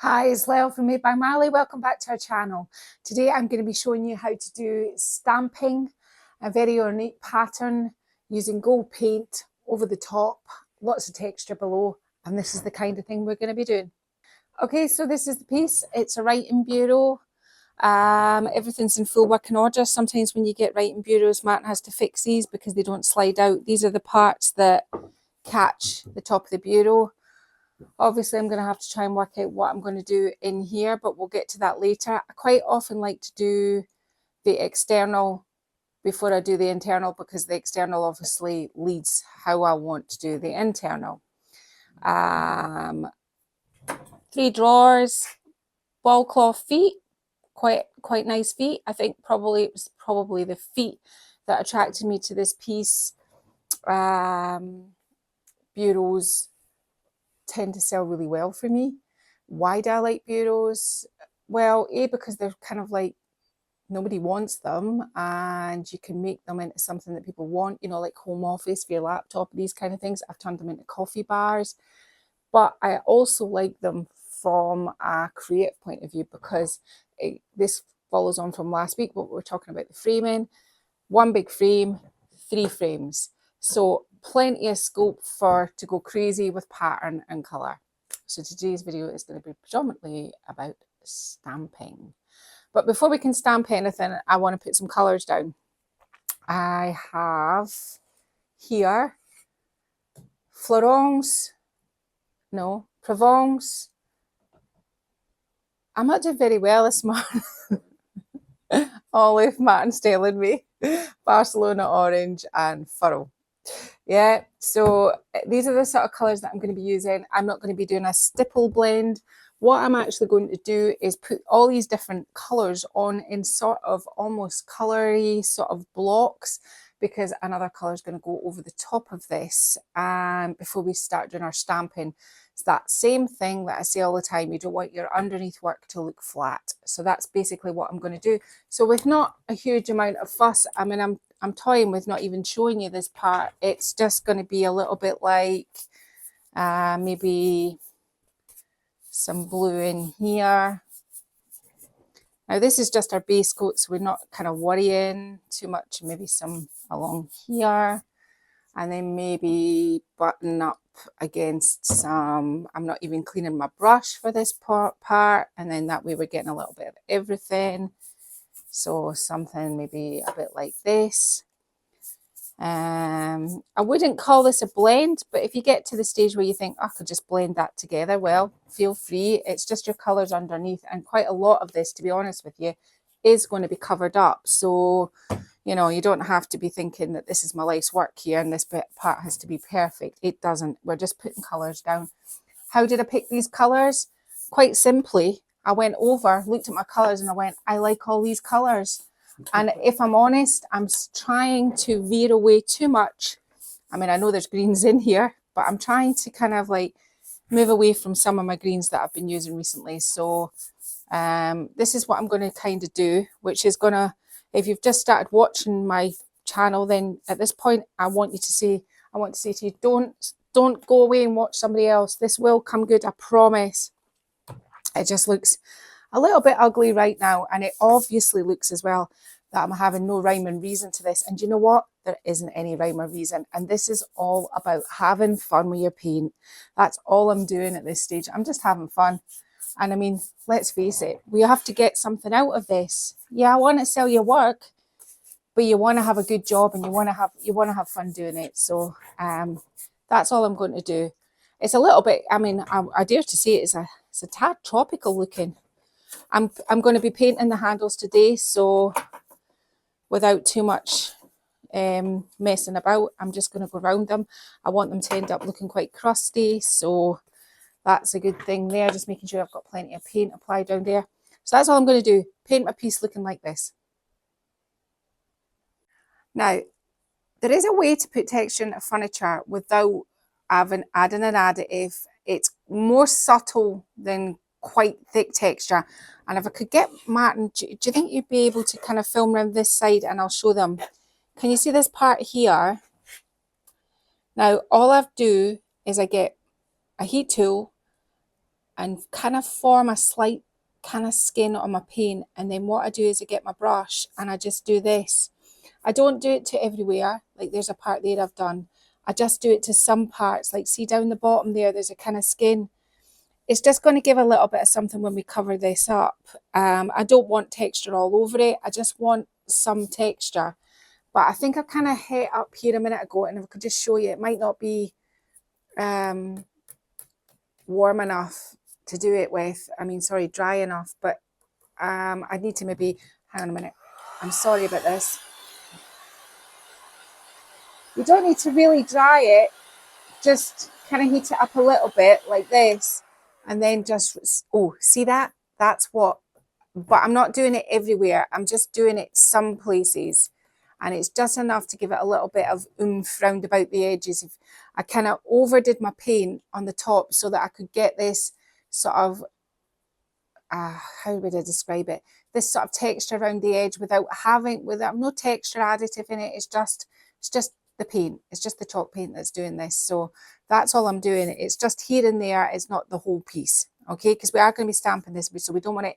Hi, it's Lyle from Made by Marley. Welcome back to our channel. Today I'm going to be showing you how to do stamping, a very ornate pattern using gold paint over the top, lots of texture below, and this is the kind of thing we're going to be doing. Okay, so this is the piece. It's a writing bureau. Everything's in full working order. Sometimes when you get writing bureaus, Martin has to fix these because they don't slide out. These are the parts that catch the top of the bureau. Obviously, I'm going to have to try and work out what I'm going to do in here, but we'll get to that later. I quite often like to do the external before I do the internal because the external obviously leads how I want to do the internal. 3 drawers, ball cloth feet, quite nice feet. I think it was probably the feet that attracted me to this piece. Bureaus tend to sell really well for me. Why do I like bureaus? Well, because they're kind of like nobody wants them and you can make them into something that people want, you know, like home office for your laptop, these kind of things. I've turned them into coffee bars, but I also like them from a creative point of view because this follows on from last week, what we were talking about the framing. 1 big frame, 3 frames. So plenty of scope to go crazy with pattern and colour. So today's video is going to be predominantly about stamping. But before we can stamp anything, I want to put some colours down. I have here Provence. I'm not doing very well this morning. Olive, Martin's telling me. Barcelona Orange and Furrow. Yeah, so these are the sort of colours that I'm going to be using. I'm not going to be doing a stipple blend. What I'm actually going to do is put all these different colours on in sort of almost coloury sort of blocks, because another colour is going to go over the top of this before we start doing our stamping. It's that same thing that I say all the time, you don't want your underneath work to look flat. So that's basically what I'm going to do. So with not a huge amount of fuss, I mean, I'm toying with not even showing you this part. It's just going to be a little bit like maybe some blue in here. Now this is just our base coat, so we're not kind of worrying too much. Maybe some along here, and then maybe button up against some. I'm not even cleaning my brush for this part, and then that way we're getting a little bit of everything. So something maybe a bit like this. I wouldn't call this a blend, but if you get to the stage where you think, I could just blend that together, well, feel free. It's just your colours underneath, and quite a lot of this, to be honest with you, is going to be covered up. So, you know, you don't have to be thinking that this is my life's work here and this part has to be perfect. It doesn't. We're just putting colours down. How did I pick these colours? Quite simply, I went over, looked at my colours, and I went, I like all these colours. And if I'm honest, I'm trying to veer away too much. I mean, I know there's greens in here, but I'm trying to kind of like move away from some of my greens that I've been using recently. So this is what I'm going to kind of do, which is going to, if you've just started watching my channel, then at this point, I want to say to you, don't go away and watch somebody else. This will come good, I promise. It just looks a little bit ugly right now, and it obviously looks as well that I'm having no rhyme and reason to this. And you know what? There isn't any rhyme or reason, and this is all about having fun with your paint. That's all I'm doing at this stage. I'm just having fun. And I mean, let's face it, we have to get something out of this. Yeah, I want to sell your work, but you want to have a good job and you want to have fun doing it. So that's all I'm going to do. It's a little bit, I mean, I dare to say it's a tad tropical looking. I'm going to be painting the handles today, so without too much messing about, I'm just going to go around them. I want them to end up looking quite crusty, so that's a good thing there. Just making sure I've got plenty of paint applied down there. So that's all I'm going to do. Paint my piece looking like this. Now, there is a way to put texture into furniture without adding an additive. It's more subtle than quite thick texture. And if I could get Martin, do you think you'd be able to kind of film around this side and I'll show them? Can you see this part here? Now, all I do is I get a heat tool and kind of form a slight kind of skin on my paint. And then what I do is I get my brush and I just do this. I don't do it to everywhere. Like there's a part there I've done. I just do it to some parts. Like see down the bottom there, there's a kind of skin. It's just going to give a little bit of something when we cover this up. I don't want texture all over it. I just want some texture. But I think I kind of hit up here a minute ago, and if I could just show you, it might not be warm enough to do it with. I mean, sorry, dry enough, but I need to maybe, hang on a minute. I'm sorry about this. You don't need to really dry it. Just kind of heat it up a little bit like this. And then just, oh, see that? That's what, but I'm not doing it everywhere. I'm just doing it some places. And it's just enough to give it a little bit of oomph round about the edges. If I kind of overdid my paint on the top so that I could get this sort of, how would I describe it? This sort of texture around the edge without no texture additive in it. It's just the paint. It's just the chalk paint that's doing this. So that's all I'm doing. It's just here and there. It's not the whole piece. Okay, because we are going to be stamping this, so we don't want it,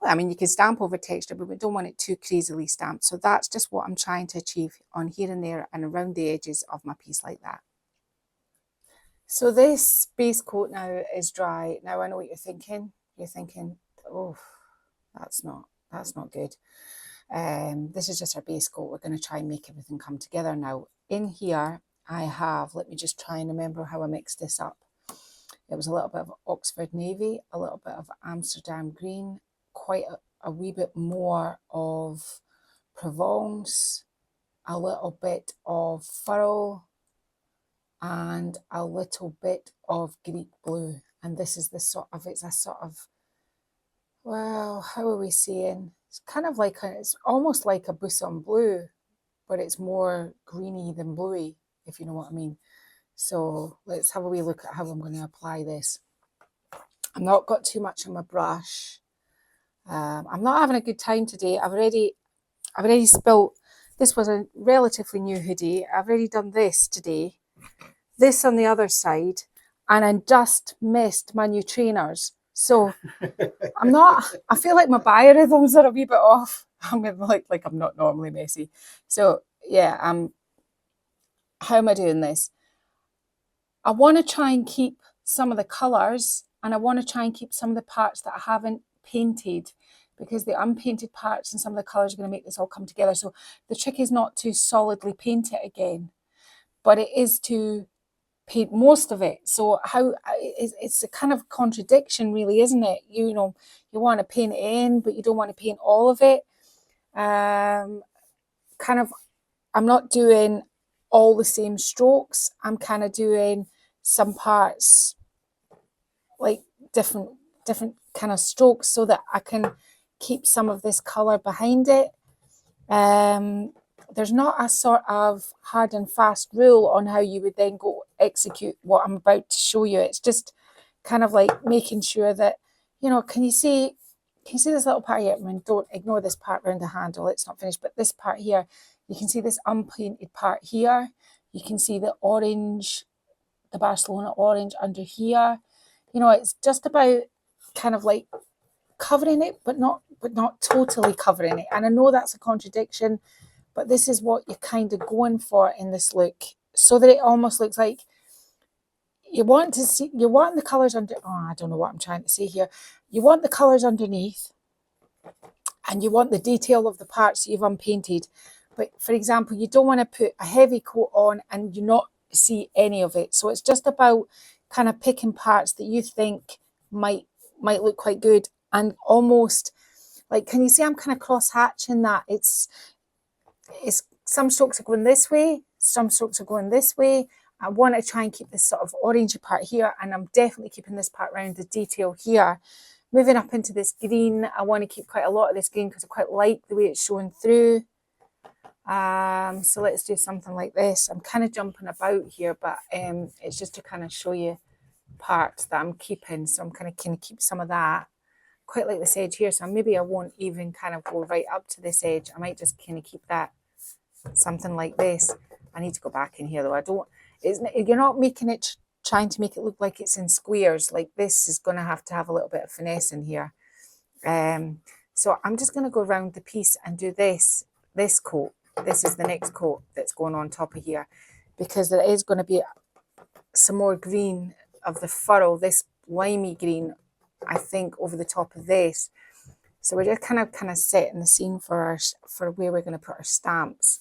I mean, you can stamp over texture, but we don't want it too crazily stamped. So that's just what I'm trying to achieve on here and there and around the edges of my piece like that. So this base coat now is dry. Now I know what you're thinking. You're thinking, oh, that's not good. This is just our base coat. We're going to try and make everything come together now. In here, I have, let me just try and remember how I mixed this up. It was a little bit of Oxford Navy, a little bit of Amsterdam Green, quite a wee bit more of Provence, a little bit of Furrow, and a little bit of Greek Blue. And this is the sort of, it's a sort of, well, how are we saying? It's kind of like, it's almost like a Buisson Blue, but it's more greeny than bluey, if you know what I mean. So let's have a wee look at how I'm going to apply this. I've not got too much on my brush. I'm not having a good time today. I've already spilt. This was a relatively new hoodie. I've already done this today. This on the other side, and I just missed my new trainers. So I feel like my biorhythms are a wee bit off. I'm like I'm not normally messy. So yeah, how am I doing this? I want to try and keep some of the colours, and I want to try and keep some of the parts that I haven't painted, because the unpainted parts and some of the colours are going to make this all come together. So the trick is not to solidly paint it again, but it is to paint most of it. So it's a kind of contradiction, really, isn't it? You know, you want to paint it in, but you don't want to paint all of it. I'm not doing all the same strokes. I'm kind of doing some parts like different kind of strokes so that I can keep some of this colour behind it. There's not a sort of hard and fast rule on how you would then go execute what I'm about to show you. It's just kind of like making sure that, you know, can you see this little part here? I mean, don't ignore this part around the handle, it's not finished, but this part here, you can see this unpainted part here. You can see the orange, the Barcelona orange under here. You know, it's just about kind of like covering it, but not totally covering it. And I know that's a contradiction, but this is what you're kind of going for in this look, so that it almost looks like you want the colours under, I don't know what I'm trying to say here. You want the colours underneath, and you want the detail of the parts that you've unpainted. But for example, you don't want to put a heavy coat on and you not see any of it. So it's just about kind of picking parts that you think might look quite good, and almost like, can you see I'm kind of cross hatching that? It's some strokes are going this way, some strokes are going this way. I want to try and keep this sort of orangey part here, and I'm definitely keeping this part around the detail here. Moving up into this green, I want to keep quite a lot of this green because I quite like the way it's showing through. So let's do something like this. I'm kind of jumping about here, but it's just to kind of show you parts that I'm keeping. So I'm kind of keep some of that. Quite like this edge here, so maybe I won't even kind of go right up to this edge. I might just kind of keep that something like this. I need to go back in here though. You're not making it trying to make it look like it's in squares. Like this is going to have a little bit of finesse in here. So I'm just going to go around the piece and do this coat. This is the next coat that's going on top of here, because there is going to be some more green of the furrow, this limey green, I think, over the top of this. So we're just kind of setting the scene for where we're going to put our stamps.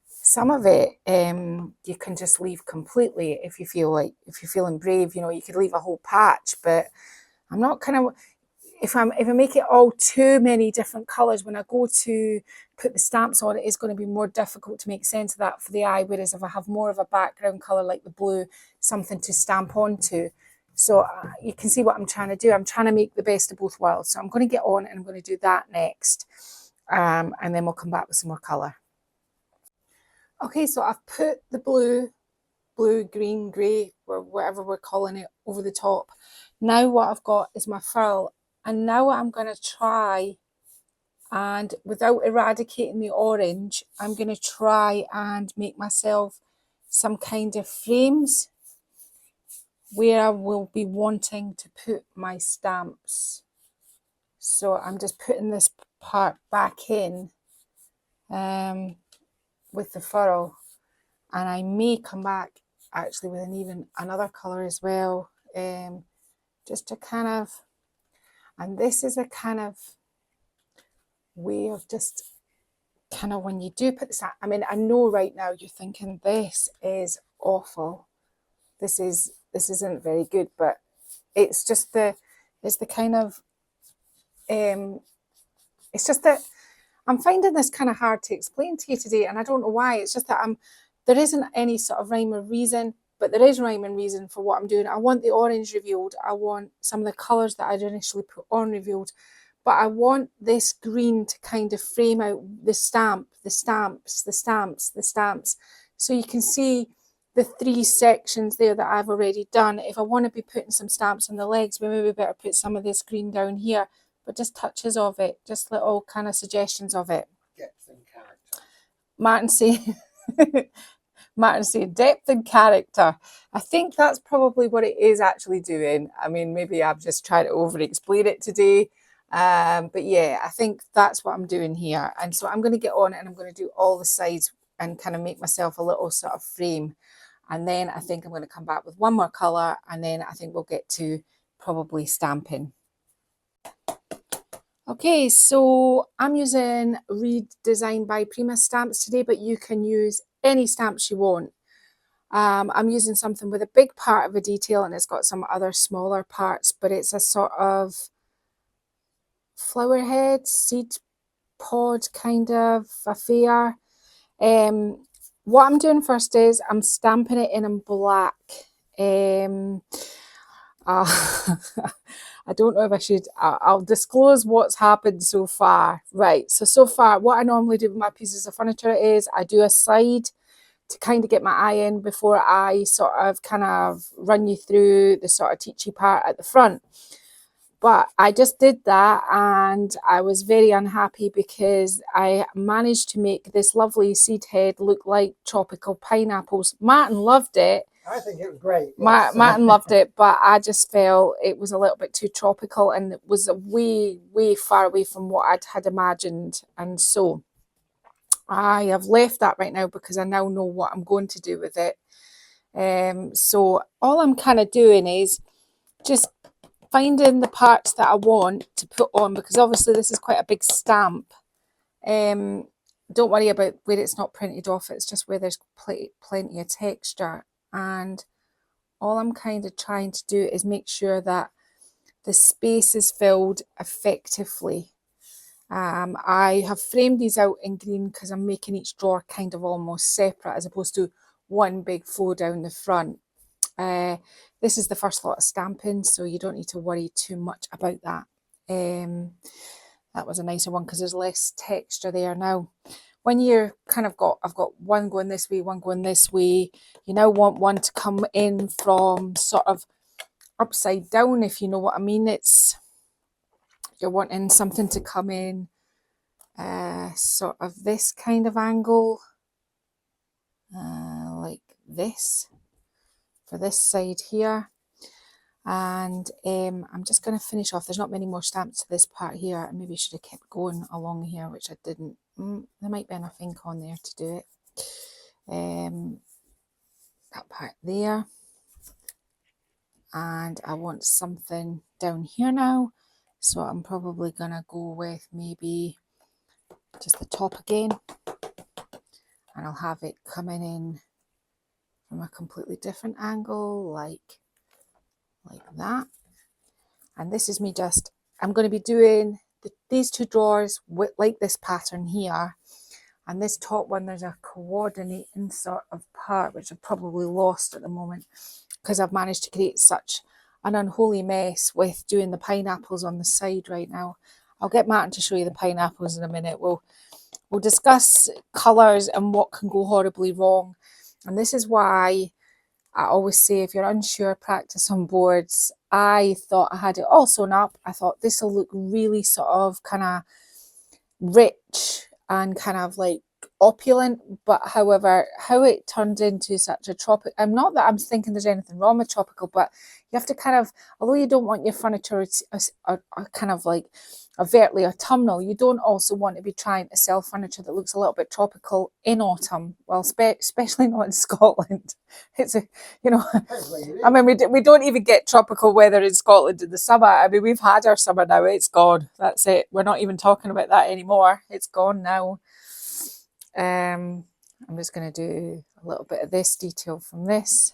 Some of it you can just leave completely if you're feeling brave. You know, you could leave a whole patch, but I'm not if I make it all too many different colours, when I go to put the stamps on, it is going to be more difficult to make sense of that for the eye. Whereas if I have more of a background colour like the blue, something to stamp onto. So you can see what I'm trying to do. I'm trying to make the best of both worlds. So I'm going to get on and I'm going to do that next. And then we'll come back with some more colour. Okay, so I've put the blue, green, grey, or whatever we're calling it, over the top. Now what I've got is my furl. And now what I'm going to try, and without eradicating the orange, I'm going to try and make myself some kind of frames where I will be wanting to put my stamps. So I'm just putting this part back in with the furrow, and I may come back actually with another colour as well, just to kind of, and this is a kind of way of just kind of, when you do put this, I mean, I know right now you're thinking this is awful, this isn't very good, but it's just it's kind of it's just that I'm finding this kind of hard to explain to you today, and I don't know why. It's just that there isn't any sort of rhyme or reason, but there is rhyme and reason for what I'm doing. I want the orange revealed. I want some of the colours that I'd initially put on revealed, but I want this green to kind of frame out the stamp, the stamps, the stamps, the stamps. So you can see the 3 sections there that I've already done. If I want to be putting some stamps on the legs, we maybe better put some of this green down here, but just touches of it, just little kind of suggestions of it. Depth and character. Martin saying depth and character. I think that's probably what it is actually doing. I mean, maybe I've just tried to over explain it today. But yeah, I think that's what I'm doing here. And so I'm going to get on and I'm going to do all the sides and kind of make myself a little sort of frame. And then I think I'm going to come back with one more colour, and then I think we'll get to probably stamping. Okay, so I'm using Reed Design by Prima stamps today, but you can use any stamps you want. I'm using something with a big part of a detail, and it's got some other smaller parts, but it's a sort of flower head, seed pod kind of affair. What I'm doing first is I'm stamping it in black. I don't know if I should, I'll disclose what's happened so far. Right, so far, what I normally do with my pieces of furniture is I do a side to kind of get my eye in before I sort of kind of run you through the sort of teachy part at the front. But I just did that and I was very unhappy because I managed to make this lovely seed head look like tropical pineapples. Martin loved it. I think it was great. Yes. Martin loved it, but I just felt it was a little bit too tropical and it was way, way far away from what I'd had imagined. And so I have left that right now because I now know what I'm going to do with it. So all I'm kind of doing is just finding the parts that I want to put on, because obviously this is quite a big stamp. Don't worry about where it's not printed off, it's just where there's plenty of texture. And all I'm kind of trying to do is make sure that the space is filled effectively. I have framed these out in green because I'm making each drawer kind of almost separate as opposed to one big flow down the front. This is the first lot of stamping, so you don't need to worry too much about that. That was a nicer one because there's less texture there. Now, when you're kind of I've got one going this way, one going this way, you now want one to come in from sort of upside down, if you know what I mean. You're wanting something to come in sort of this kind of angle, like this. for this side here. And I'm just going to finish off. There's not many more stamps to this part here. I maybe should have kept going along here, which I didn't. There might be enough ink on there to do it. That part there. And I want something down here now. So I'm probably going to go with maybe just the top again. And I'll have it coming in from a completely different angle, like that. And this is me just, I'm going to be doing these two drawers with like this pattern here. And this top one, there's a coordinating sort of part, which I've probably lost at the moment because I've managed to create such an unholy mess with doing the pineapples on the side right now. I'll get Martin to show you the pineapples in a minute. We'll discuss colours and what can go horribly wrong. And this is why I always say, if you're unsure, practice on boards. I thought I had it all sewn up. I thought this will look really sort of kind of rich and kind of like opulent, but however, how it turned into such a tropical, I'm not that I'm thinking there's anything wrong with tropical, but you have to kind of, although you don't want your furniture to kind of like overtly autumnal, you don't also want to be trying to sell furniture that looks a little bit tropical in autumn. Well, especially not in Scotland. It's a, you know, I mean, we don't even get tropical weather in Scotland in the summer. I mean, we've had our summer now. It's gone. That's it. We're not even talking about that anymore. It's gone now. I'm just going to do a little bit of this detail from this.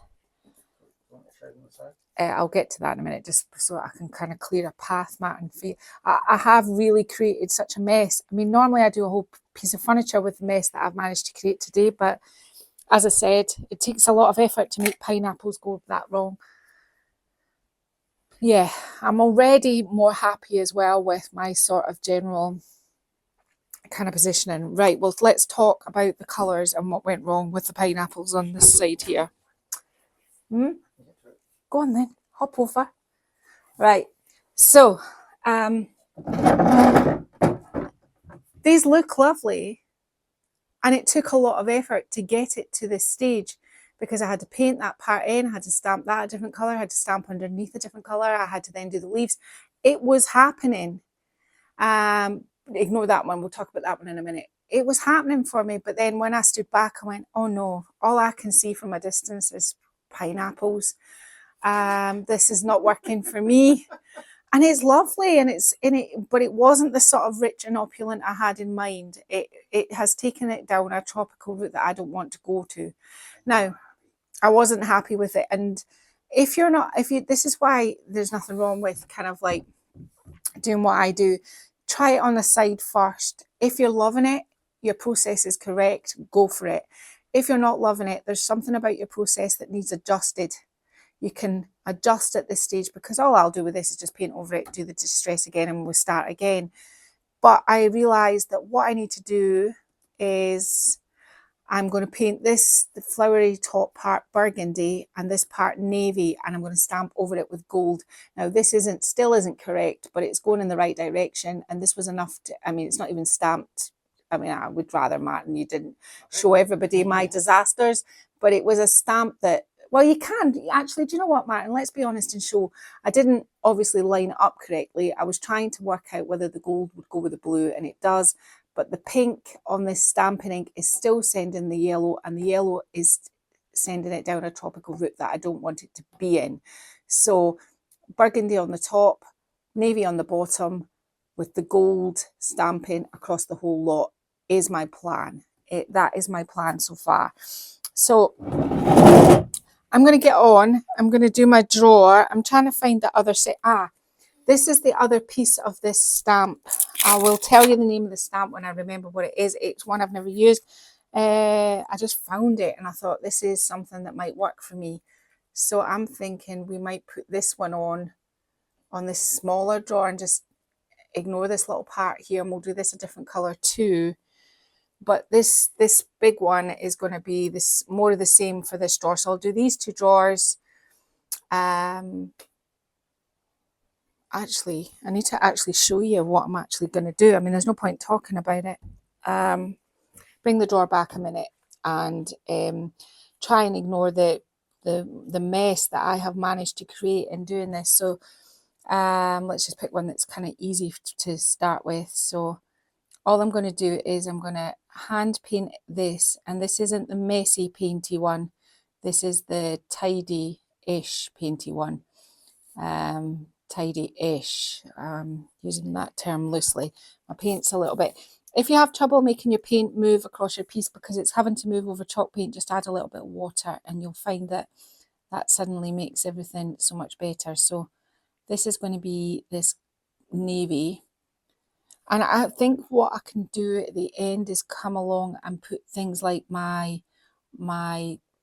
I'll get to that in a minute, just so I can kind of clear a path, Matt, and feel. I have really created such a mess. I mean, normally I do a whole piece of furniture with the mess that I've managed to create today, but as I said, it takes a lot of effort to make pineapples go that wrong. Yeah, I'm already more happy as well with my sort of general kind of positioning. Right, well, let's talk about the colours and what went wrong with the pineapples on this side here. Go on then, hop over. Right, so these look lovely, and it took a lot of effort to get it to this stage because I had to paint that part in, I had to stamp that a different colour, I had to stamp underneath a different colour, I had to then do the leaves. It was happening. Ignore that one, we'll talk about that one in a minute. It was happening for me, but then when I stood back, I went, oh no, all I can see from a distance is pineapples. This is not working for me. And it's lovely, and it's in it, but it wasn't the sort of rich and opulent I had in mind. It has taken it down a tropical route that I don't want to go to. Now, I wasn't happy with it, and this is why there's nothing wrong with kind of like doing what I do. Try it on the side first. If you're loving it, your process is correct, go for it. If you're not loving it, there's something about your process that needs adjusted. You can adjust at this stage, because all I'll do with this is just paint over it, do the distress again, and we'll start again. But I realised that what I need to do is I'm going to paint the flowery top part burgundy and this part navy, and I'm going to stamp over it with gold. Now this still isn't correct, but it's going in the right direction, and this was enough to, I mean, it's not even stamped. I mean, I would rather, Martin, you didn't show everybody my disasters, but it was a stamp that, well, you can actually, do you know what, Martin, let's be honest and show. I didn't obviously line it up correctly. I was trying to work out whether the gold would go with the blue, and it does. But the pink on this stamping ink is still sending the yellow, and the yellow is sending it down a tropical route that I don't want it to be in. So burgundy on the top, navy on the bottom, with the gold stamping across the whole lot is my plan. That is my plan so far. So I'm going to get on. I'm going to do my drawer. I'm trying to find the other set. This is the other piece of this stamp. I will tell you the name of the stamp when I remember what it is. It's one I've never used. I just found it and I thought this is something that might work for me. So I'm thinking we might put this one on this smaller drawer and just ignore this little part here, and we'll do this a different colour too. But this big one is going to be this more of the same for this drawer. So I'll do these two drawers. Actually, I need to actually show you what I'm actually going to do. I mean, there's no point talking about it. Bring the drawer back a minute and try and ignore the the mess that I have managed to create in doing this. So let's just pick one that's kind of easy to start with. So all I'm going to do is I'm going to hand paint this, and this isn't the messy painty one. This is the tidy-ish painty one. Tidy-ish, using that term loosely. My paint's a little bit... If you have trouble making your paint move across your piece because it's having to move over chalk paint, just add a little bit of water and you'll find that that suddenly makes everything so much better. So this is going to be this navy. And I think what I can do at the end is come along and put things like my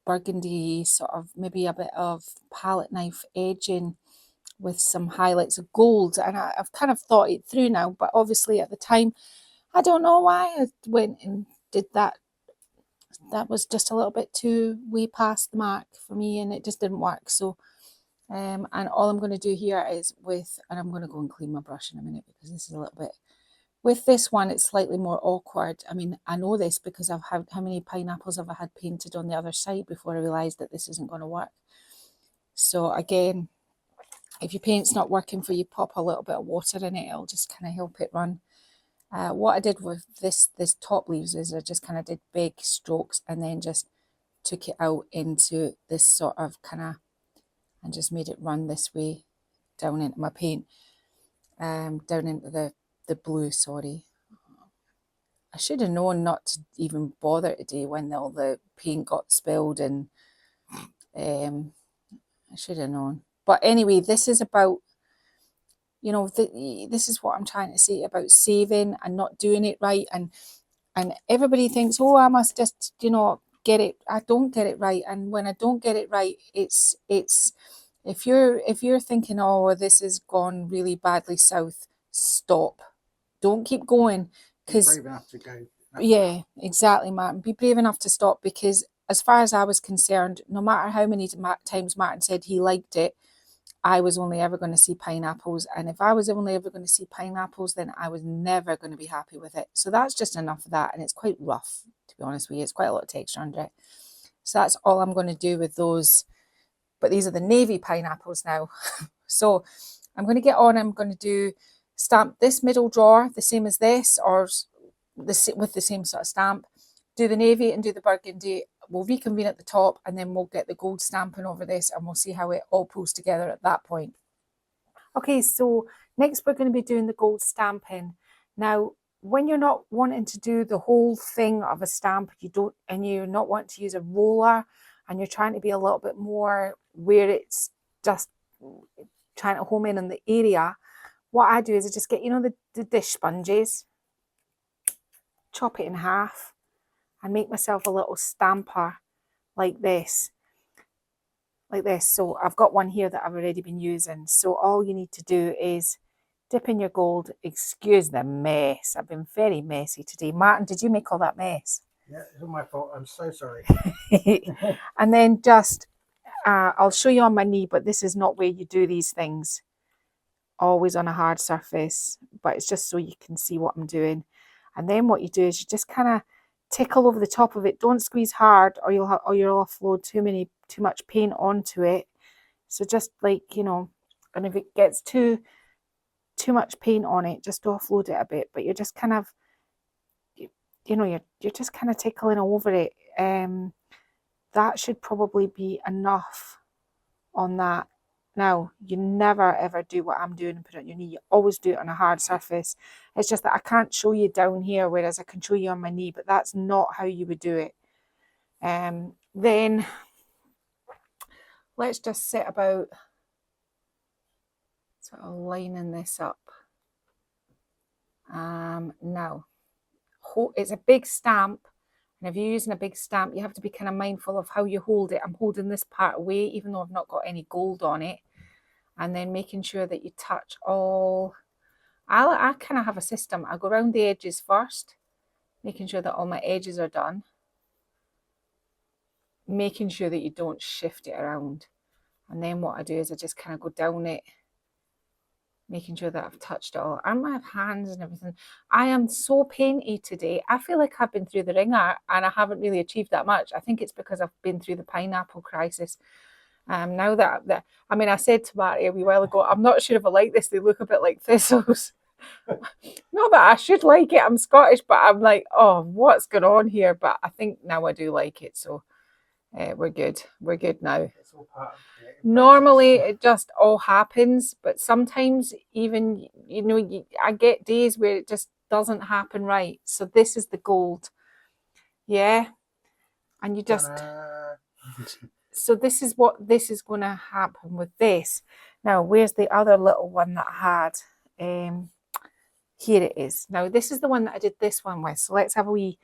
burgundy, sort of maybe a bit of palette knife edging with some highlights of gold. And I've kind of thought it through now, but obviously at the time, I don't know why I went and did that. That was just a little bit too way past the mark for me, and it just didn't work. So, and all I'm going to do here is and I'm going to go and clean my brush in a minute because this is a little bit... With this one, it's slightly more awkward. I mean, I know this because I've had... How many pineapples have I had painted on the other side before I realised that this isn't going to work? So again, if your paint's not working for you, pop a little bit of water in it. It'll just kind of help it run. What I did with this top leaves is I just kind of did big strokes and then just took it out into this sort of kind of... and just made it run this way down into my paint. Down into the blue, sorry. I should have known not to even bother today when all the paint got spilled, and I should have known. But anyway, this is about, you know, this is what I'm trying to say about saving and not doing it right. And everybody thinks, oh, I must just, you know, get it. I don't get it right. And when I don't get it right, it's if you're thinking, oh, this has gone really badly south, stop. Don't keep going, because brave enough to go. Yeah, exactly, Martin. Be brave enough to stop, because as far as I was concerned, no matter how many times Martin said he liked it, I was only ever going to see pineapples. And if I was only ever going to see pineapples, then I was never going to be happy with it. So that's just enough of that. And it's quite rough, to be honest with you. It's quite a lot of texture under it. So that's all I'm going to do with those. But these are the navy pineapples now. So I'm going to get on. I'm going to stamp this middle drawer the same as this, or with the same sort of stamp. Do the navy and do the burgundy. We'll reconvene at the top, and then we'll get the gold stamping over this, and we'll see how it all pulls together at that point. Okay, so next we're going to be doing the gold stamping. Now, when you're not wanting to do the whole thing of a stamp, and you're not wanting to use a roller, and you're trying to be a little bit more where it's just trying to home in on the area, what I do is I just get, you know, the dish sponges, chop it in half, and make myself a little stamper like this. So I've got one here that I've already been using. So all you need to do is dip in your gold. Excuse the mess. I've been very messy today. Martin, did you make all that mess? Yeah, it's all my fault. I'm so sorry. And then just, I'll show you on my knee, but this is not where you do these things. Always on a hard surface, but it's just so you can see what I'm doing. And then what you do is you just kind of tickle over the top of it. Don't squeeze hard, or you'll offload too much paint onto it. So just like, you know, and if it gets too much paint on it, just offload it a bit. But you're just kind of, you know, you're just kind of tickling over it. That should probably be enough on that. Now, you never ever do what I'm doing and put it on your knee. You always do it on a hard surface. It's just that I can't show you down here, whereas I can show you on my knee, but that's not how you would do it. Then let's just set about sort of lining this up. Now, it's a big stamp, and if you're using a big stamp, you have to be kind of mindful of how you hold it. I'm holding this part away, even though I've not got any gold on it, and then making sure that you touch all. I kind of have a system. I go around the edges first, making sure that all my edges are done, making sure that you don't shift it around. And then what I do is I just kind of go down it, making sure that I've touched it all. And I have hands and everything. I am so painty today. I feel like I've been through the ringer and I haven't really achieved that much. I think it's because I've been through the pineapple crisis. Now that I mean, I said to Marty a wee while ago, I'm not sure if I like this. They look a bit like thistles. Not that I should like it. I'm Scottish, but I'm like, oh, what's going on here? But I think now I do like it, so we're good. We're good now. It's all part of creative Normally, process. it just all happens, but sometimes even I get days where it just doesn't happen right. So this is the gold, yeah, and you just. Ta-da. So this is going to happen with this. Now, where's the other little one that I had? Here it is. Now, this is the one that I did this one with. So let's have a wee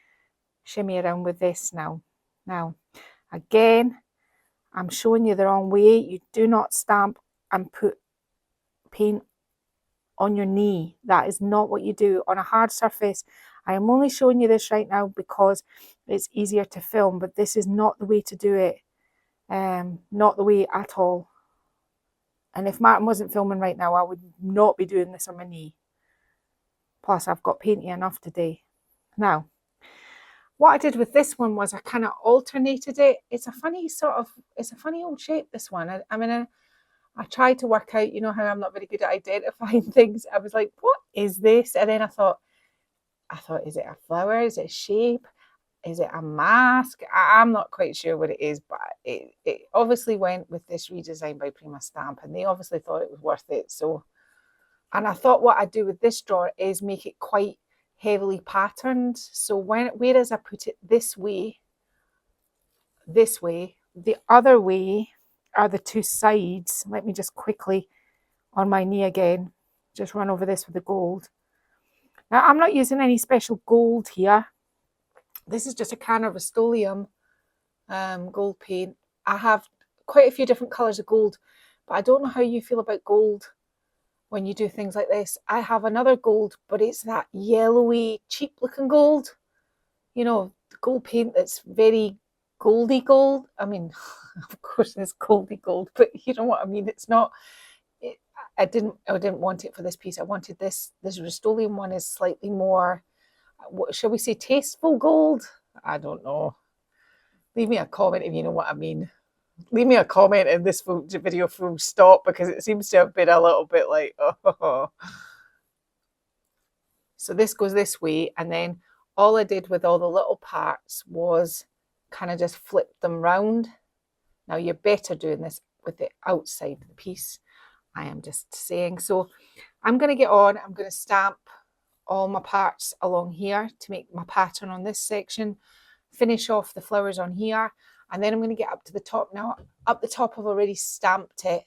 shimmy around with this now. Now, again, I'm showing you the wrong way. You do not stamp and put paint on your knee. That is not what you do on a hard surface. I am only showing you this right now because it's easier to film, but this is not the way to do it. Not the way at all. And if Martin wasn't filming right now, I would not be doing this on my knee. Plus, I've got painty enough today. Now, what I did with this one was I kind of alternated it. It's a funny old shape, this one. I mean, I tried to work out, you know how I'm not very good at identifying things. I was like, what is this? And then I thought, is it a flower? Is it a shape? Is it a mask? I'm not quite sure what it is, but it obviously went with this redesign by Prima Stamp, and they obviously thought it was worth it. So, and I thought what I'd do with this drawer is make it quite heavily patterned. So whereas I put it this way, the other way are the two sides. Let me just quickly, on my knee again, just run over this with the gold. Now, I'm not using any special gold here. This is just a can of Rust-Oleum gold paint. I have quite a few different colours of gold, but I don't know how you feel about gold when you do things like this. I have another gold, but it's that yellowy, cheap looking gold. You know, gold paint that's very goldy gold. I mean, of course it's goldy gold, but you know what I mean. It's not. I didn't want it for this piece. I wanted this. This Rust-Oleum one is slightly more, what shall we say, tasteful gold? I don't know. Leave me a comment if you know what I mean. Leave me a comment in this video full stop, because it seems to have been a little bit like, oh. So this goes this way, and then all I did with all the little parts was kind of just flip them round. Now, you're better doing this with the outside of the piece. I am just saying. So I'm going to get on. I'm going to stamp all my parts along here to make my pattern on this section, finish off the flowers on here, and then I'm going to get up to the top. Now, up the top, I've already stamped it.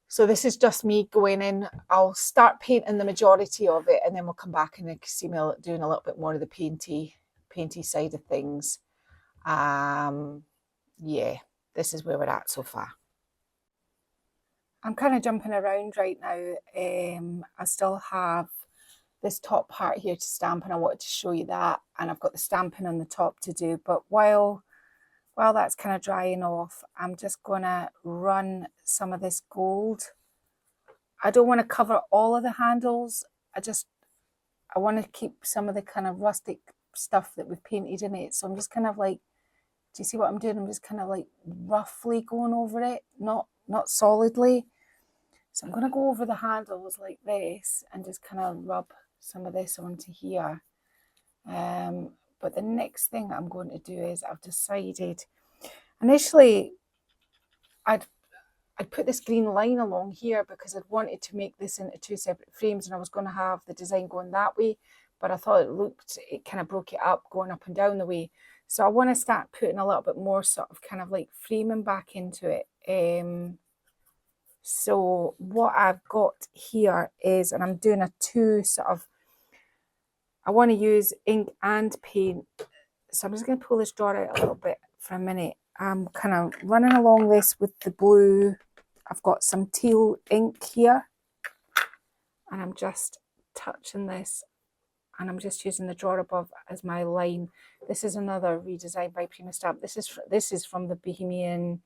So this is just me going in. I'll start painting the majority of it, and then we'll come back and see me doing a little bit more of the painty side of things. Yeah, this is where we're at so far. I'm kind of jumping around right now. I still have this top part here to stamp, and I wanted to show you that, and I've got the stamping on the top to do. But while that's kind of drying off, I'm just going to run some of this gold. I don't want to cover all of the handles. I want to keep some of the kind of rustic stuff that we've painted in it. So I'm just kind of like, do you see what I'm doing? I'm just kind of like roughly going over it, not solidly. So I'm going to go over the handles like this and just kind of rub some of this onto here. But the next thing I'm going to do is, I've decided, initially I'd put this green line along here because I'd wanted to make this into two separate frames, and I was going to have the design going that way, but I thought it kind of broke it up going up and down the way. So I want to start putting a little bit more sort of kind of like framing back into it. So what I've got here is, and I'm doing a two sort of, I want to use ink and paint. So I'm just going to pull this drawer out a little bit for a minute. I'm kind of running along this with the blue. I've got some teal ink here, and I'm just touching this, and I'm just using the drawer above as my line. This is another redesign by Prima Stamp. This is from the Bohemian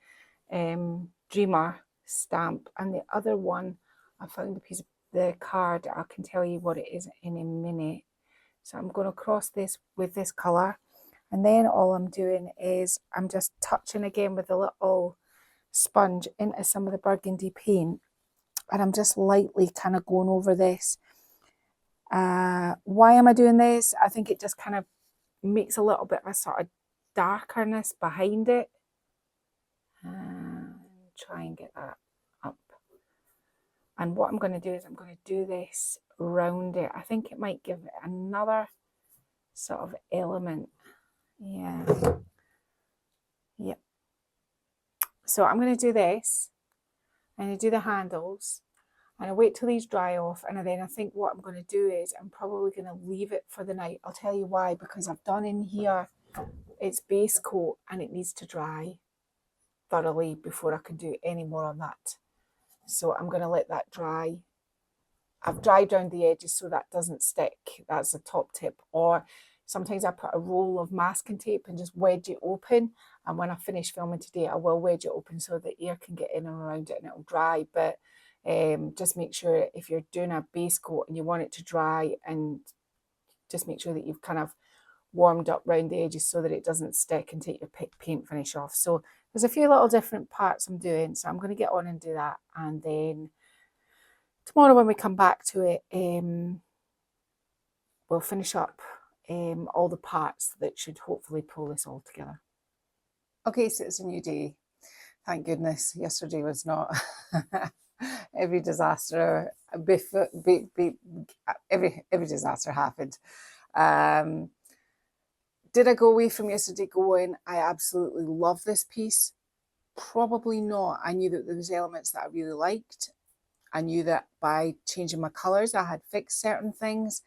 Dreamer stamp, and the other one, I found a piece of the card. I can tell you what it is in a minute. So I'm going to cross this with this colour, and then all I'm doing is I'm just touching again with the little sponge into some of the burgundy paint, and I'm just lightly kind of going over this. Why am I doing this? I think it just kind of makes a little bit of a sort of darkerness behind it. Try and get that up. And what I'm going to do is I'm going to do this round it. I think it might give it another sort of element. Yeah. Yep. So I'm going to do this, and I do the handles, and I wait till these dry off, and then I think what I'm going to do is I'm probably going to leave it for the night. I'll tell you why, because I've done in here its base coat and it needs to dry thoroughly before I can do any more on that. So I'm going to let that dry. I've dried down the edges so that doesn't stick. That's the top tip. Or sometimes I put a roll of masking tape and just wedge it open. And when I finish filming today, I will wedge it open so the air can get in and around it and it'll dry. But just make sure if you're doing a base coat and you want it to dry, and just make sure that you've kind of warmed up round the edges so that it doesn't stick and take your paint finish off. So there's a few little different parts I'm doing. So I'm going to get on and do that. And then tomorrow when we come back to it, we'll finish up all the parts that should hopefully pull this all together. Okay, so it's a new day. Thank goodness. Yesterday was not. Every disaster, every disaster happened. Did I go away from yesterday going, I absolutely love this piece? Probably not. I knew that there was elements that I really liked. I knew that by changing my colours, I had fixed certain things.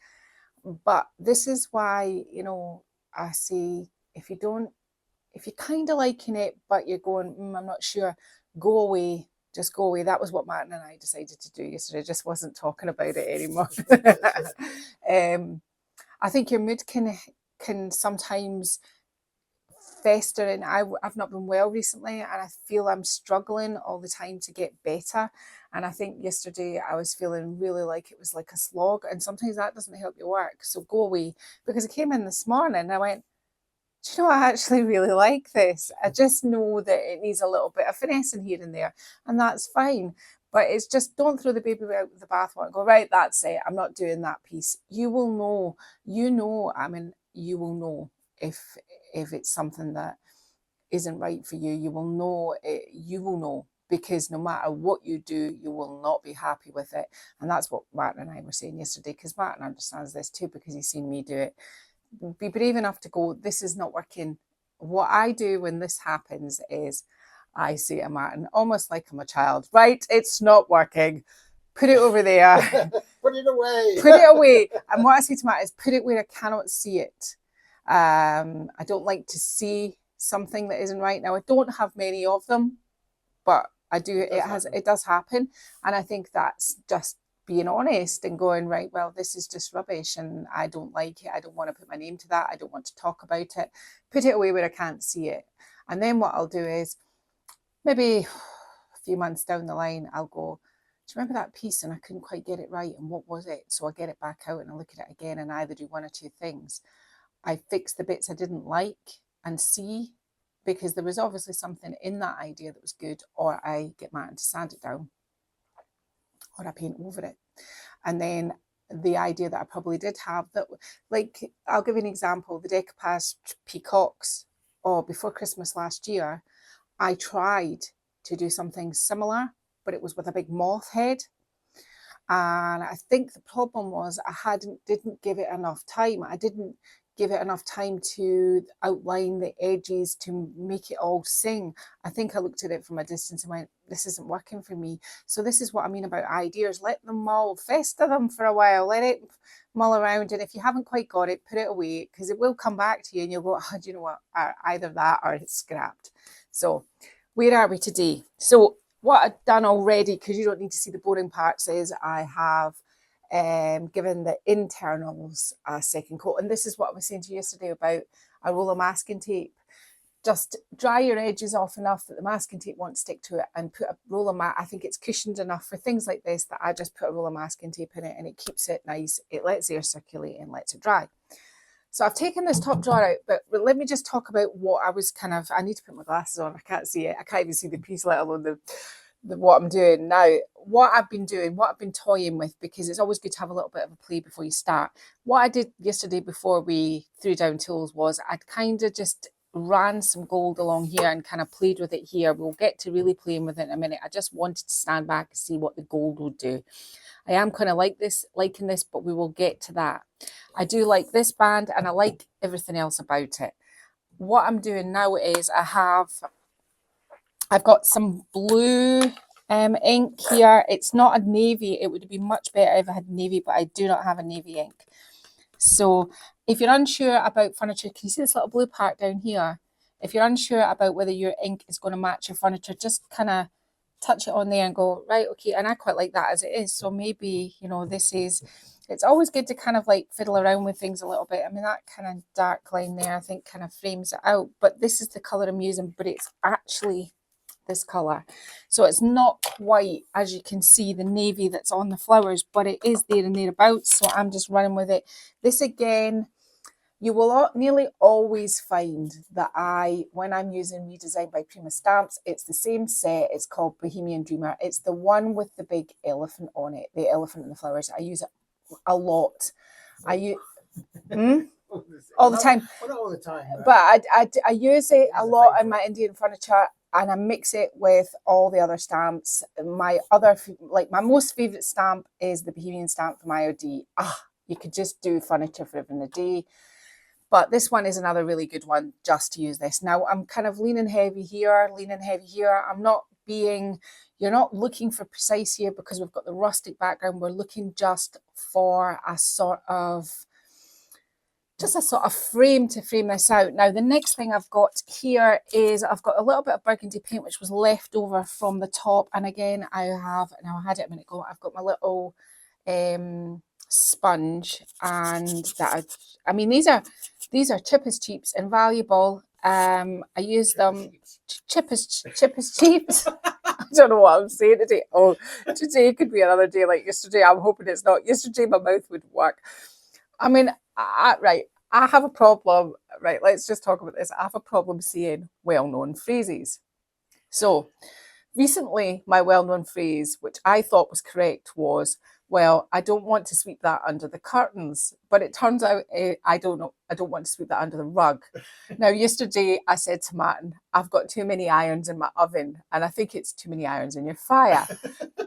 But this is why, you know, I say, if you're kind of liking it, but you're going, I'm not sure, go away. Just go away. That was what Martin and I decided to do yesterday. I just wasn't talking about it anymore. I think your mood can sometimes fester, and I've not been well recently, and I feel I'm struggling all the time to get better. And I think yesterday I was feeling really like it was like a slog, and sometimes that doesn't help your work. So go away. Because I came in this morning and I went, do you know, I actually really like this. I just know that it needs a little bit of finessing here and there, and that's fine. But it's just, don't throw the baby out with the bathwater and go, right, that's it, I'm not doing that piece. You will know, you will know if it's something that isn't right for you. You will know, because no matter what you do, you will not be happy with it. And that's what Martin and I were saying yesterday, because Martin understands this too, because he's seen me do it. Be brave enough to go, this is not working. What I do when this happens is I say to Martin, almost like I'm a child, right, it's not working, put it over there. Put it away. Put it away. And what I say to Martin is, put it where I cannot see it. I don't like to see something that isn't right. Now, I don't have many of them, but I do. It does happen. And I think that's just being honest and going, right, well, this is just rubbish and I don't like it. I don't want to put my name to that. I don't want to talk about it. Put it away where I can't see it. And then what I'll do is, maybe a few months down the line, I'll go, do you remember that piece and I couldn't quite get it right? And what was it? So I get it back out and I look at it again, and I either do one or two things. I fix the bits I didn't like and see, because there was obviously something in that idea that was good, or I get Martin to sand it down, or I paint over it. And then the idea that I probably did have, that, like, I'll give you an example, the decoupage peacocks, or before Christmas last year, I tried to do something similar, but it was with a big moth head. And I think the problem was I didn't give it enough time. I didn't give it enough time to outline the edges to make it all sing. I think I looked at it from a distance and went, this isn't working for me. So this is what I mean about ideas. Let them mull, fester them for a while, let it mull around. And if you haven't quite got it, put it away, because it will come back to you and you'll go, oh, do you know what? Either that or it's scrapped. So where are we today? So what I've done already, because you don't need to see the boring parts, is I have given the internals a second coat. And this is what I was saying to you yesterday about a roll of masking tape. Just dry your edges off enough that the masking tape won't stick to it, and put a roll of I think it's cushioned enough for things like this that I just put a roll of masking tape in it, and it keeps it nice. It lets air circulate and lets it dry. So I've taken this top drawer out, but let me just talk about what I was I need to put my glasses on. I can't see it. I can't even see the piece, let alone the what I'm doing now. What I've been doing, what I've been toying with, because it's always good to have a little bit of a play before you start. What I did yesterday before we threw down tools was I'd kind of just ran some gold along here and kind of played with it here. We'll get to really playing with it in a minute. I just wanted to stand back and see what the gold would do. I am kind of liking this, but we will get to that. I do like this band and I like everything else about it. What I'm doing now is I've got some blue ink here. It's not a navy. It would be much better if I had navy, but I do not have a navy ink. So if you're unsure about furniture, can you see this little blue part down here? If you're unsure about whether your ink is going to match your furniture, just kind of touch it on there and go, right, okay. And I quite like that as it is. So maybe, you know, it's always good to kind of like fiddle around with things a little bit. I mean, that kind of dark line there, I think kind of frames it out. But this is the colour I'm using, but it's actually this colour. So it's not quite, as you can see, the navy that's on the flowers, but it is there and thereabouts. So I'm just running with it. This again, you will nearly always find that when I'm using Redesigned by Prima Stamps, it's the same set. It's called Bohemian Dreamer. It's the one with the big elephant on it, the elephant and the flowers. I use it a lot. I use all the time. Well, not all the time. But I use it a lot in my Indian furniture, and I mix it with all the other stamps. My most favourite stamp is the Bohemian stamp from IOD. You could just do furniture for even a day. But this one is another really good one just to use this. Now, I'm kind of leaning heavy here. You're not looking for precise here because we've got the rustic background. We're looking just for a sort of frame to frame this out. Now, the next thing I've got here is I've got a little bit of burgundy paint, which was left over from the top. And again, I had it a minute ago. I've got my little sponge, and these are cheap as cheaps and valuable. I use them cheap as cheaps. I don't know what I'm saying today. Oh, today could be another day like yesterday. I'm hoping it's not. Yesterday my mouth would work. I mean, I have a problem. Right, let's just talk about this. I have a problem saying well-known phrases. So recently, my well-known phrase, which I thought was correct, was, well, I don't want to sweep that under the curtains. But it turns out I don't want to sweep that under the rug. Now, yesterday I said to Martin, I've got too many irons in my oven, and I think it's too many irons in your fire.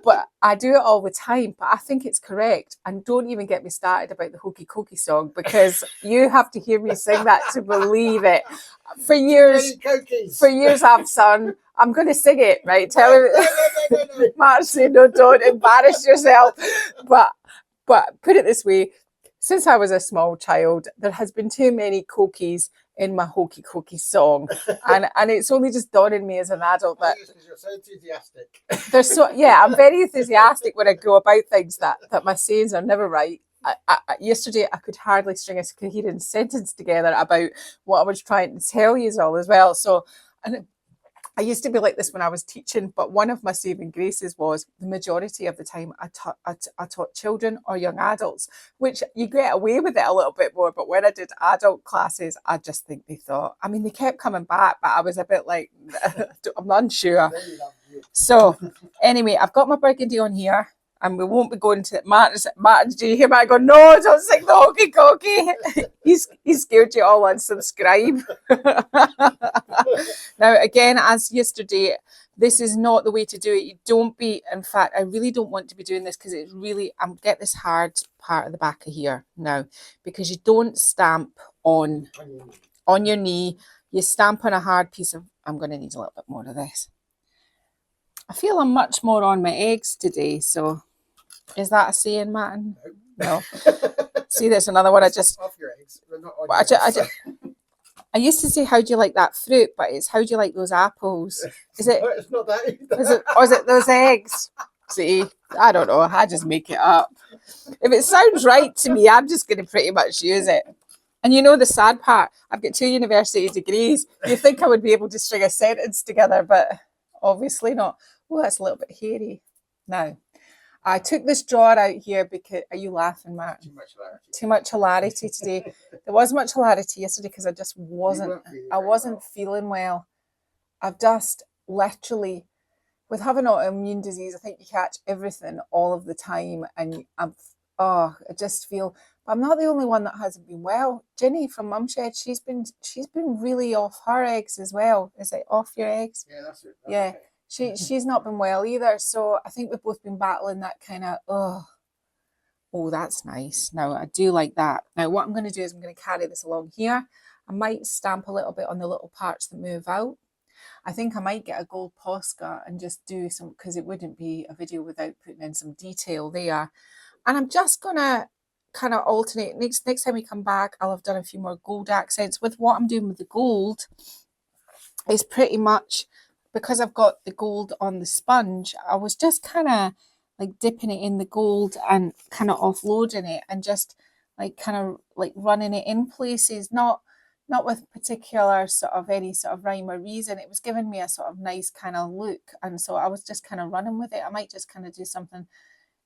But I do it all the time, but I think it's correct. And don't even get me started about the Hokey Cokey song, because you have to hear me sing that to believe it. For years I've sung. I'm going to sing it, right? Tell him. No. Martin said, no, don't embarrass yourself. But put it this way, since I was a small child, there has been too many cokies in my Hokey Cokey song. And it's only just dawned on me as an adult that you're so enthusiastic. I'm very enthusiastic when I go about things that my sayings are never right. Yesterday, I could hardly string a coherent sentence together about what I was trying to tell you all as well. So, and I used to be like this when I was teaching, but one of my saving graces was the majority of the time I taught children or young adults, which you get away with it a little bit more. But when I did adult classes, I just think they kept coming back, but I was a bit like, I'm unsure. So anyway, I've got my burgundy on here. And we won't be going to Martin's. Do you hear Martin go, no, don't sing the Hokey Cokey? He's scared you all unsubscribe. Now, again, as yesterday, this is not the way to do it. You don't be, in fact, I really don't want to be doing this because it's really, get this hard part of the back of here now, because you don't stamp on your knee. You stamp on a hard piece of, I'm going to need a little bit more of this. I feel I'm much more on my eggs today, so is that a saying, Martin? No. See, there's another one. Off your eggs. They're not on I used to say, how do you like that fruit? But it's, how do you like those apples? Is it? It's not that either. Is it those eggs? See, I don't know. I just make it up. If it sounds right to me, I'm just going to pretty much use it. And you know the sad part? I've got 2 university degrees. You think I would be able to string a sentence together, but obviously not. Oh, that's a little bit hairy. Now, I took this drawer out here because, are you laughing, Matt? Too much hilarity. Too much hilarity today. There wasn't much hilarity yesterday because I just You wasn't, weren't feeling I very wasn't well. feeling well. I've just literally, with having autoimmune disease, I think you catch everything all of the time, and I just feel. But I'm not the only one that hasn't been well. Ginny from Mumshed, she's been really off her eggs as well. Is it off your eggs? Yeah, that's it. That's Yeah. okay. She's not been well either. So I think we've both been battling that kind of oh, that's nice. Now I do like that. Now what I'm going to do is I'm going to carry this along here. I might stamp a little bit on the little parts that move out. I think I might get a gold Posca and just do some, because it wouldn't be a video without putting in some detail there. And I'm just gonna kind of alternate. Next time we come back, I'll have done a few more gold accents. With what I'm doing with the gold is pretty much, because I've got the gold on the sponge, I was just kind of like dipping it in the gold and kind of offloading it and just like kind of like running it in places, not with particular sort of any sort of rhyme or reason. It was giving me a sort of nice kind of look, and so I was just kind of running with it. I might just kind of do something,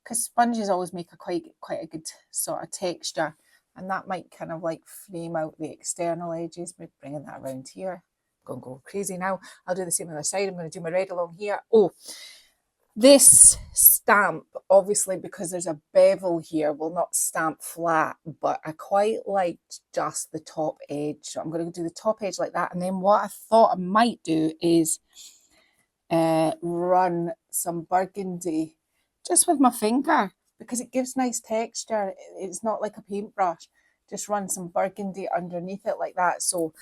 because sponges always make a quite a good sort of texture, and that might kind of like frame out the external edges. Maybe bringing that around here. I'm going to go crazy now. I'll do the same on the other side. I'm going to do my red along here. Oh, this stamp, obviously, because there's a bevel here, will not stamp flat, but I quite liked just the top edge. So I'm going to do the top edge like that. And then what I thought I might do is run some burgundy just with my finger, because it gives nice texture. It's not like a paintbrush. Just run some burgundy underneath it like that. So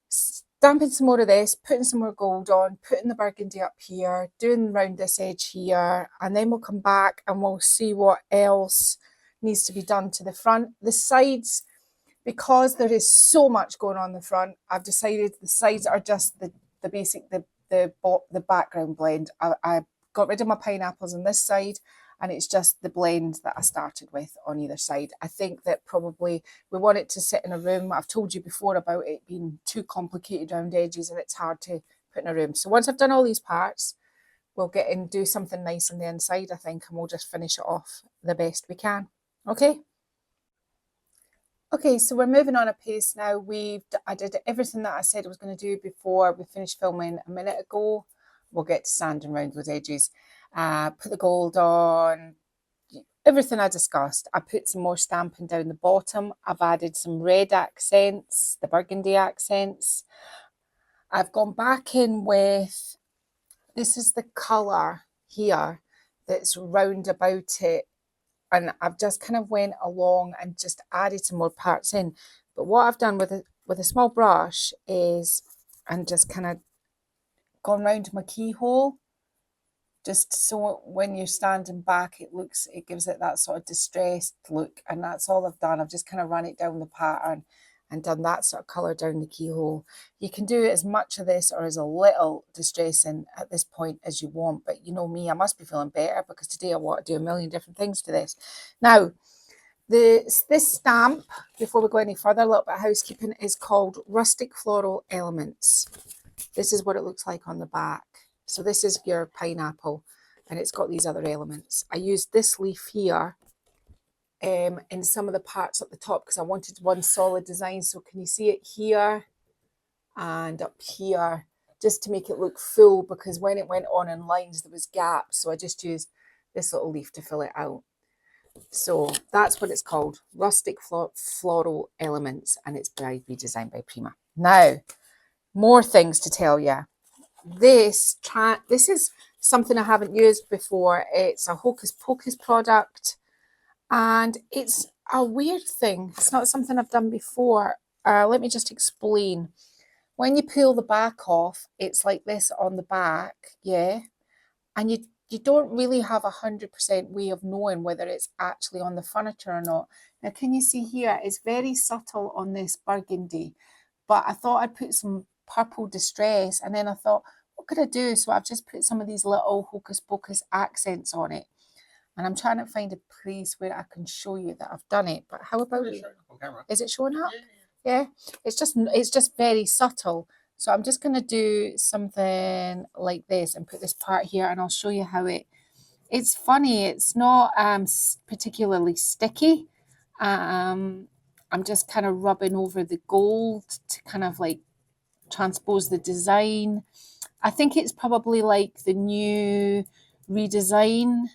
stamping some more of this, putting some more gold on, putting the burgundy up here, doing around this edge here, and then we'll come back and we'll see what else needs to be done to the front. The sides, because there is so much going on the front, I've decided the sides are just the basic, the background blend. I got rid of my pineapples on this side, and it's just the blend that I started with on either side. I think that probably we want it to sit in a room. I've told you before about it being too complicated around edges and it's hard to put in a room. So once I've done all these parts, we'll get in, do something nice on the inside, I think, and we'll just finish it off the best we can. Okay? Okay, so we're moving on a pace now. I did everything that I said I was going to do before we finished filming a minute ago. We'll get to sanding around those edges. Put the gold on, everything I discussed. I put some more stamping down the bottom. I've added some red accents, the burgundy accents. I've gone back in with, this is the colour here that's round about it, and I've just kind of went along and just added some more parts in. But what I've done with a small brush is, and just kind of gone round my keyhole, just so when you're standing back, it gives it that sort of distressed look. And that's all I've done. I've just kind of run it down the pattern and done that sort of colour down the keyhole. You can do as much of this or as a little distressing at this point as you want, but you know me, I must be feeling better because today I want to do a million different things to this. Now, this stamp, before we go any further, a little bit of housekeeping, is called Rustic Floral Elements. This is what it looks like on the back. So this is your pineapple, and it's got these other elements. I used this leaf here in some of the parts at the top because I wanted one solid design. So can you see it here and up here, just to make it look full, because when it went on in lines there was gaps, so I just used this little leaf to fill it out. So that's what it's called, Rustic Floral Elements, and it's designed by Prima. Now, more things to tell you. This is something I haven't used before. It's a Hocus Pocus product, and it's a weird thing. It's not something I've done before. Let me just explain. When you peel the back off, it's like this on the back, yeah, and you don't really have 100% way of knowing whether it's actually on the furniture or not. Now, can you see here? It's very subtle on this burgundy, but I thought I'd put some purple distress, and then I thought, what could I do? So I've just put some of these little Hocus Pocus accents on it, and I'm trying to find a place where I can show you that I've done it. But how about you? Is it showing up? Yeah. It's just very subtle. So I'm just going to do something like this and put this part here, and I'll show you how it's funny. It's not particularly sticky. I'm just kind of rubbing over the gold to kind of like transpose the design. I think it's probably like the new redesign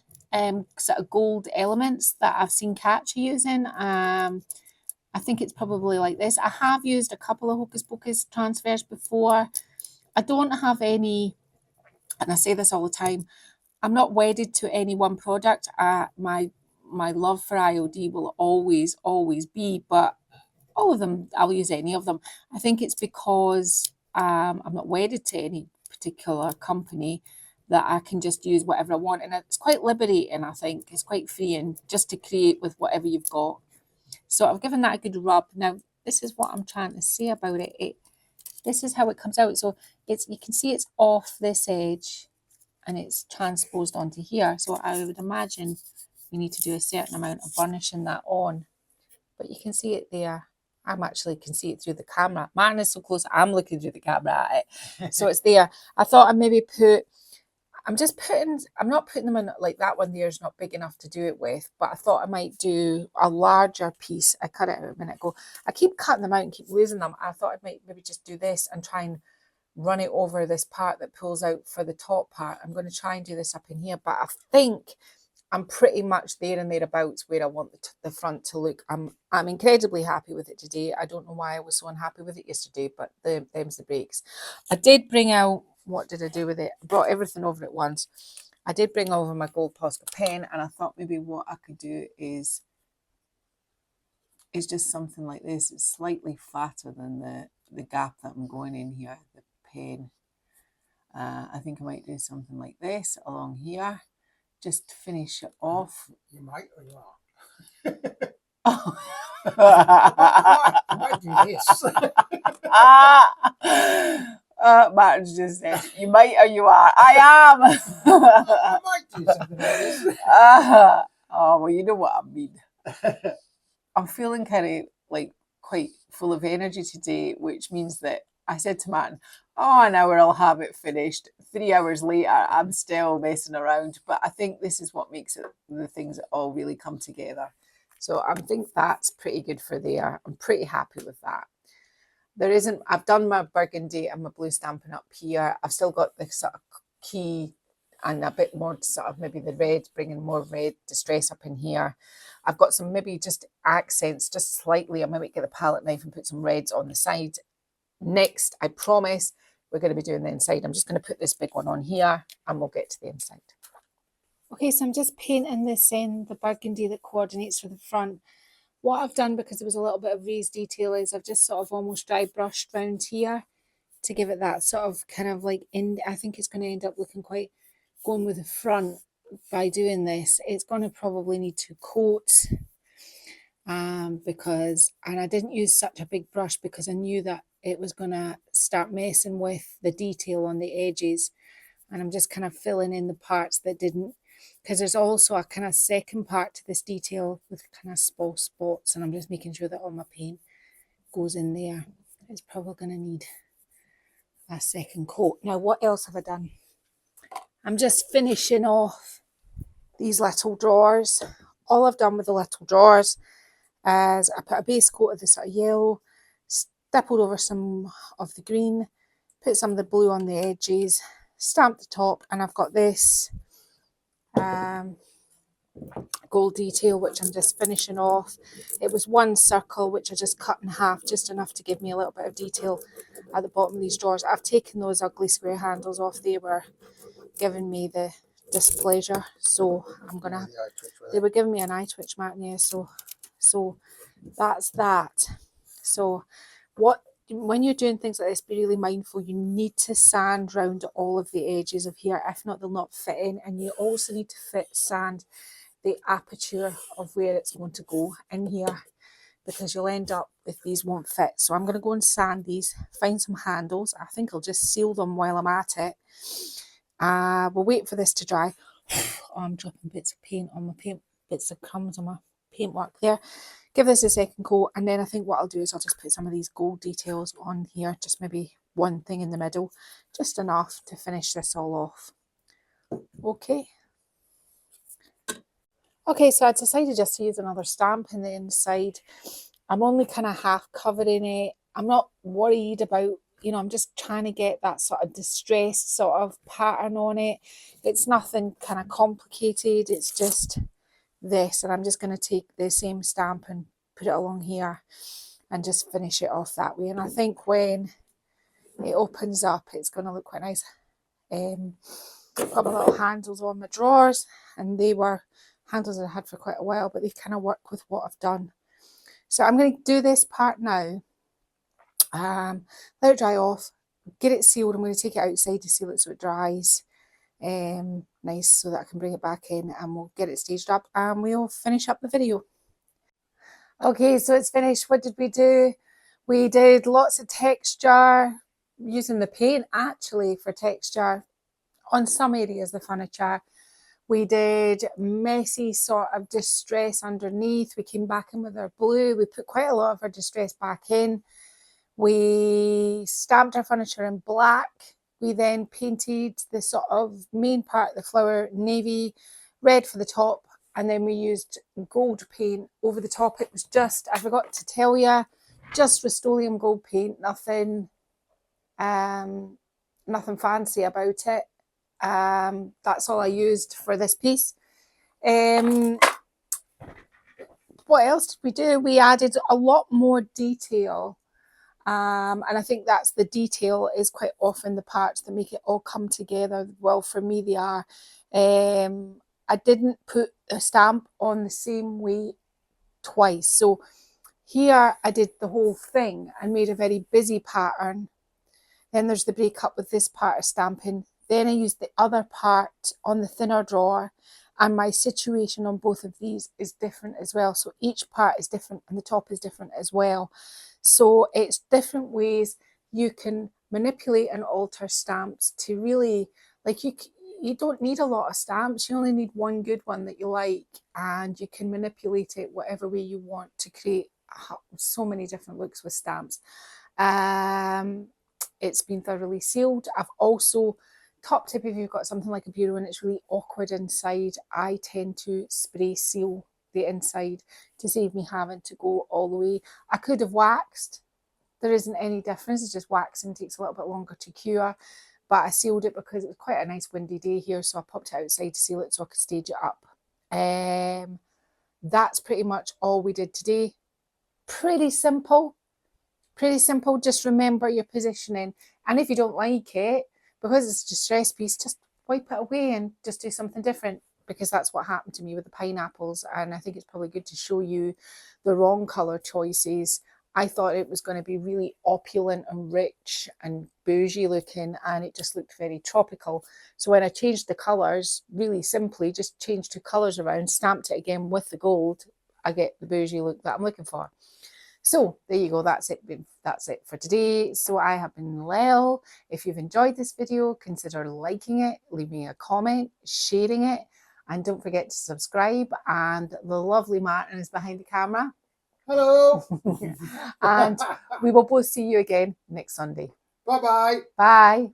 sort of gold elements that I've seen Katja using. I think it's probably like this. I have used a couple of Hocus Pocus transfers before. I don't have any, and I say this all the time, I'm not wedded to any one product. My love for IOD will always be, but all of them, I'll use any of them. I think it's because I'm not wedded to any particular company that I can just use whatever I want. And it's quite liberating, I think. It's quite freeing just to create with whatever you've got. So I've given that a good rub. Now, this is what I'm trying to say about it. This is how it comes out. So you can see it's off this edge and it's transposed onto here. So I would imagine you need to do a certain amount of burnishing that on. But you can see it there. I actually can see it through the camera. Martin is so close, I'm looking through the camera at it. So it's there. I thought I'd maybe I'm not putting them in like that one there is not big enough to do it with, but I thought I might do a larger piece. I cut it out a minute ago. I keep cutting them out and keep losing them. I thought I might maybe just do this and try and run it over this part that pulls out for the top part. I'm going to try and do this up in here, but I think I'm pretty much there and thereabouts where I want the front to look. I'm incredibly happy with it today. I don't know why I was so unhappy with it yesterday, but them's the breaks. I did bring out, what did I do with it? I brought everything over at once. I did bring over my gold Posca pen, and I thought maybe what I could do is just something like this. It's slightly fatter than the gap that I'm going in here, the pen. I think I might do something like this along here. Just to finish it off. You might or you are. Oh. I might do this. Martin's just said, you might or you are. I am. I might do something like this. Oh, well, you know what I mean. I'm feeling kind of like quite full of energy today, which means that I said to Martin, oh, an hour I'll have it finished. 3 hours later, I'm still messing around. But I think this is what makes it the things that all really come together. So I think that's pretty good for there. I'm pretty happy with that. I've done my burgundy and my blue stamping up here. I've still got the sort of key and a bit more sort of maybe the red, bringing more red distress up in here. I've got some maybe just accents, just slightly. I might get the palette knife and put some reds on the side. Next, I promise, we're going to be doing the inside. I'm just going to put this big one on here and we'll get to the inside. Okay, so I'm just painting this in, the burgundy that coordinates for the front. What I've done, because there was a little bit of raised detail, is I've just sort of almost dry brushed round here to give it that sort of kind of like I think it's going to end up looking quite going with the front by doing this. It's going to probably need 2 coats because I didn't use such a big brush because I knew that it was going to start messing with the detail on the edges, and I'm just kind of filling in the parts that didn't, because there's also a kind of second part to this detail with kind of small spots, and I'm just making sure that all my paint goes in there. It's probably going to need a second coat. Now, what else have I done? I'm just finishing off these little drawers. All I've done with the little drawers is I put a base coat of the sort of yellow, stippled over some of the green, put some of the blue on the edges, stamped the top, and I've got this gold detail which I'm just finishing off. It was one circle which I just cut in half, just enough to give me a little bit of detail at the bottom of these drawers. I've taken those ugly square handles off. They were giving me the displeasure, so I'm gonna they were giving me an eye twitch, Martin. Yeah, so that's that. So when you're doing things like this, be really mindful. You need to sand round all of the edges of here. If not, they'll not fit in. And you also need to sand the aperture of where it's going to go in here, because you'll end up with these won't fit. So I'm going to go and sand these, find some handles. I think I'll just seal them while I'm at it. We'll wait for this to dry. Oh, I'm dropping bits of paint on my paint, bits of crumbs on my paintwork there. Give this a second coat, and then I think what I'll do is I'll just put some of these gold details on here, just maybe one thing in the middle, just enough to finish this all off. Okay, so I decided just to use another stamp in the inside. I'm only kind of half covering it. I'm not worried about, you know, I'm just trying to get that sort of distressed sort of pattern on it. It's nothing kind of complicated. It's just this, and I'm just going to take the same stamp and put it along here and just finish it off that way. And I think when it opens up, it's going to look quite nice. I've got my little handles on my drawers, and they were handles I had for quite a while, but they kind of work with what I've done. So I'm going to do this part now, let it dry off, get it sealed. I'm going to take it outside to seal it so it dries nice, so that I can bring it back in, and we'll get it staged up and we'll finish up the video. Okay, so it's finished. What did we do? We did lots of texture, using the paint actually for texture on some areas of the furniture. We did messy sort of distress underneath. We came back in with our blue. We put quite a lot of our distress back in. We stamped our furniture in black. We then painted the sort of main part of the flower navy red for the top, and then we used gold paint over the top. It was just, I forgot to tell you, just Rust-Oleum gold paint, nothing fancy about it. That's all I used for this piece. What else did we do? We added a lot more detail, and I think that's the detail is quite often the parts that make it all come together. Well, for me they are. I didn't put a stamp on the same way twice, so here I did the whole thing and made a very busy pattern. Then there's the break up with this part of stamping. Then I used the other part on the thinner drawer, and my situation on both of these is different as well. So each part is different and the top is different as well. So it's different ways you can manipulate and alter stamps to really, like, you don't need a lot of stamps. You only need one good one that you like, and you can manipulate it whatever way you want to create so many different looks with stamps. It's been thoroughly sealed. I've also, top tip, if you've got something like a bureau and it's really awkward inside, I tend to spray seal the inside to save me having to go all the way. I could have waxed. There isn't any difference. It's just waxing takes a little bit longer to cure, but I sealed it because it was quite a nice windy day here, so I popped it outside to seal it so I could stage it up. That's pretty much all we did today. Pretty simple. Pretty simple. Just remember your positioning, and if you don't like it, because it's a distress piece, just wipe it away and just do something different, because that's what happened to me with the pineapples. And I think it's probably good to show you the wrong colour choices. I thought it was going to be really opulent and rich and bougie looking, and it just looked very tropical. So when I changed the colours, really simply just changed 2 colours around, stamped it again with the gold, I get the bougie look that I'm looking for. So there you go, that's it for today. So I have been Lel. If you've enjoyed this video, consider liking it, leave me a comment, sharing it, and don't forget to subscribe. And the lovely Martin is behind the camera. Hello. And we will both see you again next Sunday. Bye-bye. Bye.